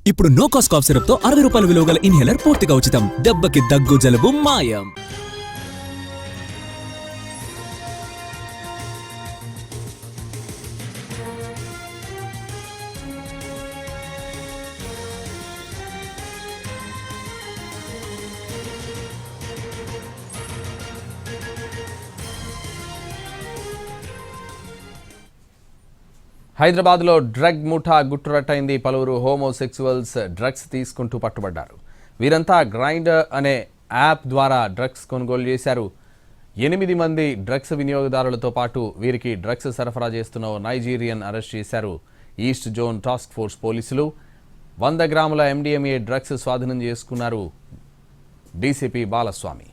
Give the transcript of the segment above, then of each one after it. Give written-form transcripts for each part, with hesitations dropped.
ఇప్పుడు no cost cough syrup తో 60 రూపాయల విలువ గల ఇన్హేలర్ పూర్తిగా ఉచితం. దెబ్బకి దగ్గు జలుబు మాయం. హైదరాబాద్లో డ్రగ్ ముఠా గుట్టురట్టయింది. పలువురు హోమోసెక్సువల్స్ డ్రగ్స్ తీసుకుంటూ పట్టుబడ్డారు. వీరంతా గ్రైండర్ అనే యాప్ ద్వారా డ్రగ్స్ కొనుగోలు చేశారు. 8 మంది డ్రగ్స్ వినియోగదారులతో పాటు వీరికి డ్రగ్స్ సరఫరా చేస్తున్న నైజీరియన్ అరెస్ట్ చేశారు. ఈస్ట్ జోన్ టాస్క్ ఫోర్స్ పోలీసులు 100 గ్రాముల MDMA డ్రగ్స్ స్వాధీనం చేసుకున్నారు. డీసీపీ బాలస్వామి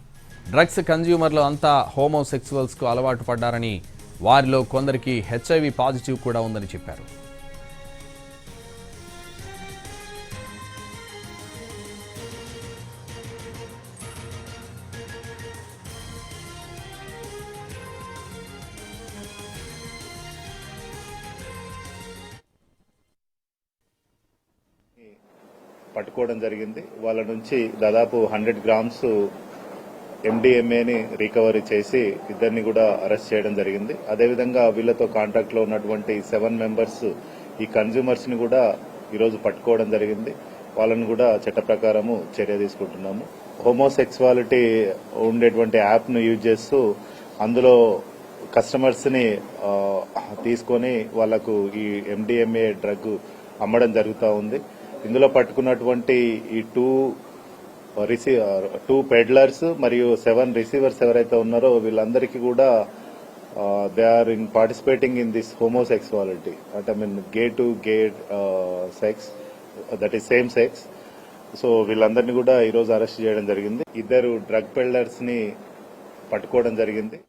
డ్రగ్స్ కన్జ్యూమర్లు అంతా హోమోసెక్సువల్స్కు అలవాటు పడ్డారని, వారిలో కొందరికి HIV పాజిటివ్ కూడా ఉందని చెప్పారు. పట్టుకోవడం జరిగింది. వాళ్ళ నుంచి దాదాపు 100 గ్రామ్స్ MDMAని రికవరీ చేసి ఇద్దరిని కూడా అరెస్ట్ చేయడం జరిగింది. అదేవిధంగా వీళ్లతో కాంటాక్ట్ లో ఉన్నటువంటి 7 మెంబర్స్ ఈ కన్జ్యూమర్స్ ని కూడా ఈరోజు పట్టుకోవడం జరిగింది. వాళ్ళని కూడా చట్ట ప్రకారము చర్య తీసుకుంటున్నాము. హోమోసెక్సువాలిటీ ఉండేటువంటి యాప్ ను యూజ్ చేస్తూ అందులో కస్టమర్స్ ని తీసుకొని వాళ్లకు ఈ MDMA డ్రగ్ అమ్మడం జరుగుతూ ఉంది. ఇందులో పట్టుకున్నటువంటి ఈ 2 పెడ్లర్స్ మరియు 7 రిసీవర్స్ ఎవరైతే ఉన్నారో వీళ్ళందరికీ కూడా they are in participating in this homosexuality, అంటే gay to gay sex, that is same sex. So వీళ్ళందరినీ కూడా ఈరోజు అరెస్ట్ చేయడం జరిగింది. 2 డ్రగ్ పెడ్లర్స్ ని పట్టుకోవడం జరిగింది.